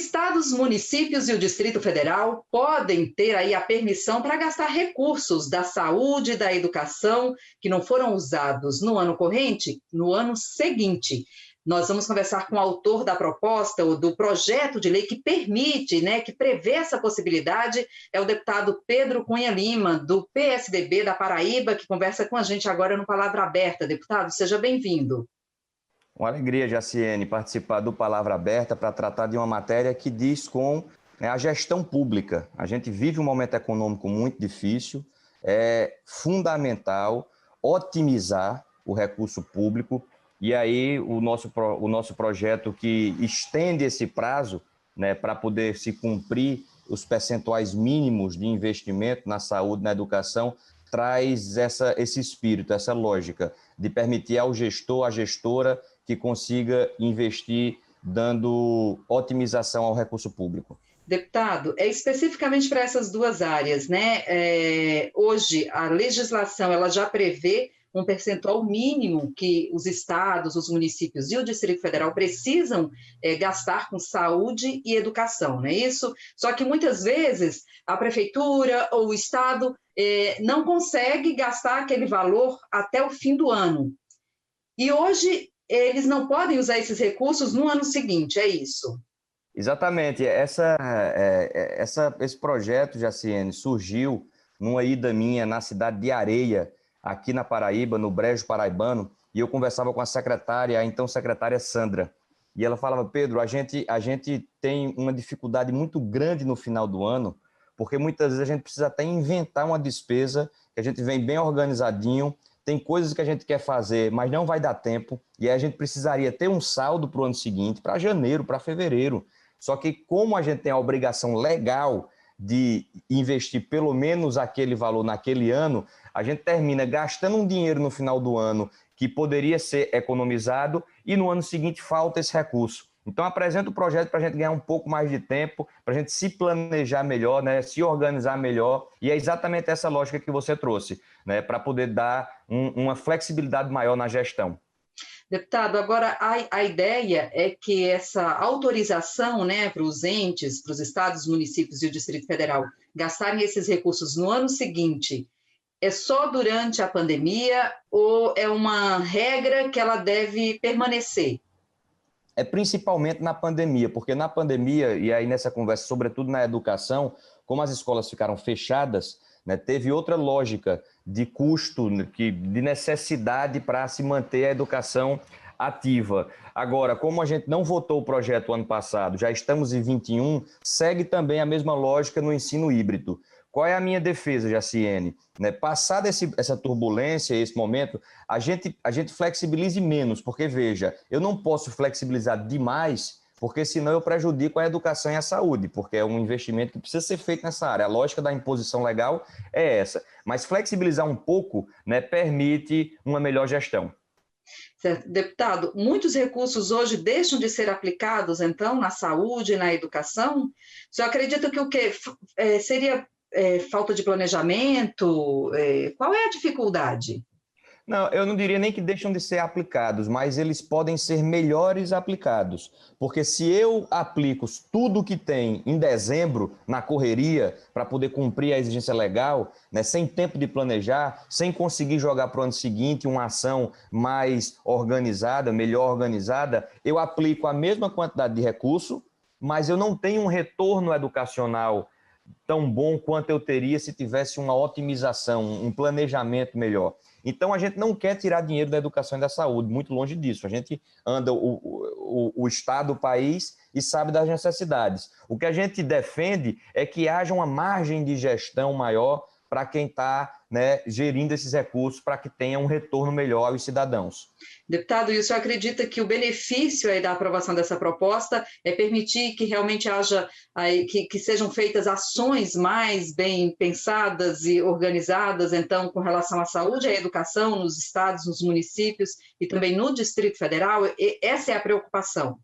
estados, municípios e o Distrito Federal podem ter aí a permissão para gastar recursos da saúde e da educação que não foram usados no ano corrente, no ano seguinte. Nós vamos conversar com o autor da proposta, ou do projeto de lei que permite, que prevê essa possibilidade, é o deputado Pedro Cunha Lima, do PSDB da Paraíba, que conversa com a gente agora no Palavra Aberta. Deputado, seja bem-vindo. Uma alegria, Jaciene, participar do Palavra Aberta para tratar de uma matéria que diz com a gestão pública. A gente vive um momento econômico muito difícil, é fundamental otimizar o recurso público e aí o nosso projeto que estende esse prazo para poder se cumprir os percentuais mínimos de investimento na saúde, na educação, traz esse espírito, essa lógica de permitir ao gestor, à gestora, que consiga investir dando otimização ao recurso público. Deputado, especificamente para essas duas áreas, hoje a legislação ela já prevê um percentual mínimo que os estados, os municípios e o Distrito Federal precisam gastar com saúde e educação, não é isso? Só que muitas vezes a prefeitura ou o estado não consegue gastar aquele valor até o fim do ano. E hoje eles não podem usar esses recursos no ano seguinte, é isso? Exatamente. Esse projeto, Jaciene, surgiu numa ida minha na cidade de Areia, aqui na Paraíba, no Brejo Paraibano, e eu conversava com a secretária, a então secretária Sandra, e ela falava: Pedro, a gente tem uma dificuldade muito grande no final do ano, porque muitas vezes a gente precisa até inventar uma despesa, que a gente vem bem organizadinho, tem coisas que a gente quer fazer, mas não vai dar tempo, e aí a gente precisaria ter um saldo para o ano seguinte, para janeiro, para fevereiro. Só que como a gente tem a obrigação legal de investir pelo menos aquele valor naquele ano, a gente termina gastando um dinheiro no final do ano que poderia ser economizado e no ano seguinte falta esse recurso. Então apresenta o projeto para a gente ganhar um pouco mais de tempo, para a gente se planejar melhor, se organizar melhor, e é exatamente essa lógica que você trouxe, para poder dar uma flexibilidade maior na gestão. Deputado, agora a ideia é que essa autorização para os entes, para os estados, municípios e o Distrito Federal gastarem esses recursos no ano seguinte, é só durante a pandemia ou é uma regra que ela deve permanecer? É principalmente na pandemia, porque na pandemia, e aí nessa conversa, sobretudo na educação, como as escolas ficaram fechadas, teve outra lógica de custo, de necessidade para se manter a educação ativa. Agora, como a gente não votou o projeto ano passado, já estamos em 21, segue também a mesma lógica no ensino híbrido. Qual é a minha defesa, Jaciene? Passada essa turbulência, esse momento, a gente flexibilize menos, porque, veja, eu não posso flexibilizar demais, porque senão eu prejudico a educação e a saúde, porque é um investimento que precisa ser feito nessa área. A lógica da imposição legal é essa. Mas flexibilizar um pouco permite uma melhor gestão. Certo. Deputado, muitos recursos hoje deixam de ser aplicados, então, na saúde e na educação? O senhor acredita que o quê? Seria falta de planejamento? Qual é a dificuldade? Não, eu não diria nem que deixam de ser aplicados, mas eles podem ser melhores aplicados. Porque se eu aplico tudo que tem em dezembro, na correria, para poder cumprir a exigência legal, sem tempo de planejar, sem conseguir jogar para o ano seguinte uma ação mais organizada, melhor organizada, eu aplico a mesma quantidade de recurso, mas eu não tenho um retorno educacional tão bom quanto eu teria se tivesse uma otimização, um planejamento melhor. Então, a gente não quer tirar dinheiro da educação e da saúde, muito longe disso. A gente anda o Estado, o país, e sabe das necessidades. O que a gente defende é que haja uma margem de gestão maior para quem está gerindo esses recursos, para que tenha um retorno melhor aos cidadãos. Deputado, e o senhor acredita que o benefício aí da aprovação dessa proposta é permitir que realmente haja, aí, que sejam feitas ações mais bem pensadas e organizadas, então, com relação à saúde e à educação nos estados, nos municípios e também no Distrito Federal? Essa é a preocupação.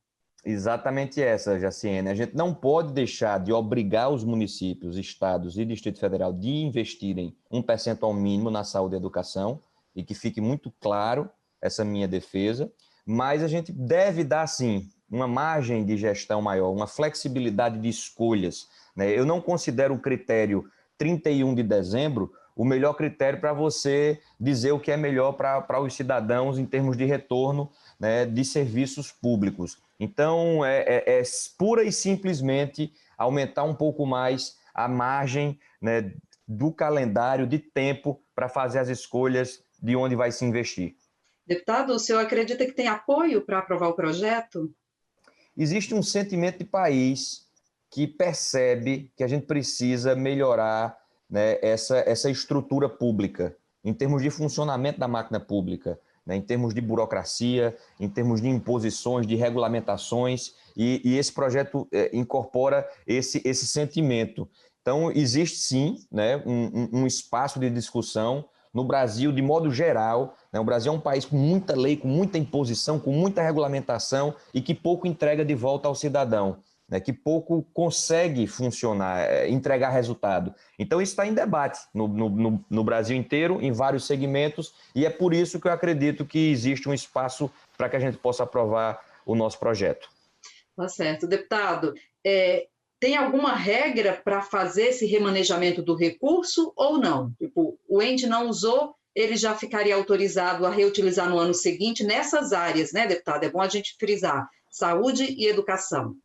Exatamente essa, Jaciene. A gente não pode deixar de obrigar os municípios, estados e Distrito Federal de investirem um percentual mínimo na saúde e educação, e que fique muito claro essa minha defesa, mas a gente deve dar, sim, uma margem de gestão maior, uma flexibilidade de escolhas, né? Eu não considero o critério 31 de dezembro o melhor critério para você dizer o que é melhor para os cidadãos em termos de retorno, né, de serviços públicos. Então, é pura e simplesmente aumentar um pouco mais a margem, né, do calendário de tempo para fazer as escolhas de onde vai se investir. Deputado, o senhor acredita que tem apoio para aprovar o projeto? Existe um sentimento de país que percebe que a gente precisa melhorar, né, essa estrutura pública, em termos de funcionamento da máquina pública, né, em termos de burocracia, em termos de imposições, de regulamentações, e esse projeto incorpora esse sentimento. Então, existe sim, né, um espaço de discussão no Brasil, de modo geral, né? O Brasil é um país com muita lei, com muita imposição, com muita regulamentação e que pouco entrega de volta ao cidadão, né? Que pouco consegue funcionar, entregar resultado. Então, isso está em debate no Brasil inteiro, em vários segmentos, e é por isso que eu acredito que existe um espaço para que a gente possa aprovar o nosso projeto. Tá certo. Deputado, tem alguma regra para fazer esse remanejamento do recurso ou não? Tipo, o ente não usou, ele já ficaria autorizado a reutilizar no ano seguinte nessas áreas, né, deputado? É bom a gente frisar, saúde e educação.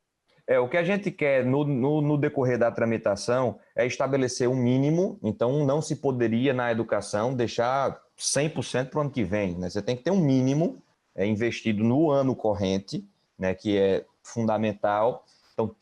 O que a gente quer no decorrer da tramitação é estabelecer um mínimo, então não se poderia na educação deixar 100% para o ano que vem, né? Você tem que ter um mínimo investido no ano corrente, né, que é fundamental. Então,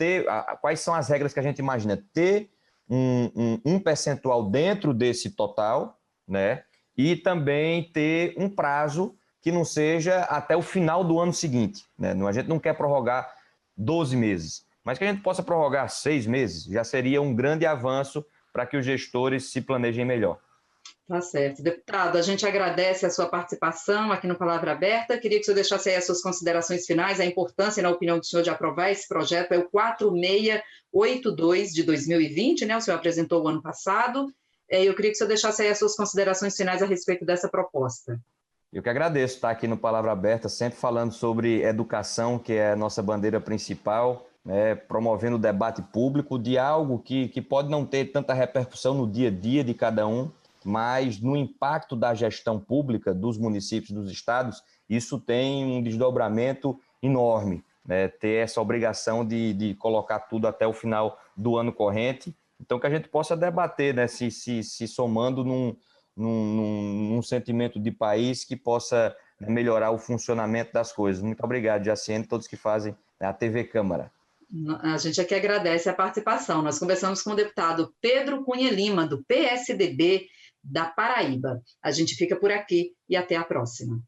quais são as regras que a gente imagina? Ter um percentual dentro desse total, né? E também ter um prazo que não seja até o final do ano seguinte, né? A gente não quer prorrogar 12 meses, mas que a gente possa prorrogar 6 meses, já seria um grande avanço para que os gestores se planejem melhor. Tá certo. Deputado, a gente agradece a sua participação aqui no Palavra Aberta. Queria que o senhor deixasse aí as suas considerações finais, a importância, na opinião do senhor, de aprovar esse projeto, é o 4682 de 2020, né? O senhor apresentou o ano passado. Eu queria que o senhor deixasse aí as suas considerações finais a respeito dessa proposta. Eu que agradeço estar aqui no Palavra Aberta, sempre falando sobre educação, que é a nossa bandeira principal, né, promovendo o debate público de algo que pode não ter tanta repercussão no dia a dia de cada um, mas no impacto da gestão pública dos municípios, dos estados, isso tem um desdobramento enorme, né, ter essa obrigação de colocar tudo até o final do ano corrente. Então, que a gente possa debater, né, se somando num sentimento de país que possa melhorar o funcionamento das coisas. Muito obrigado, Jaciene, todos que fazem a TV Câmara. A gente aqui agradece a participação. Nós conversamos com o deputado Pedro Cunha Lima, do PSDB da Paraíba. A gente fica por aqui e até a próxima.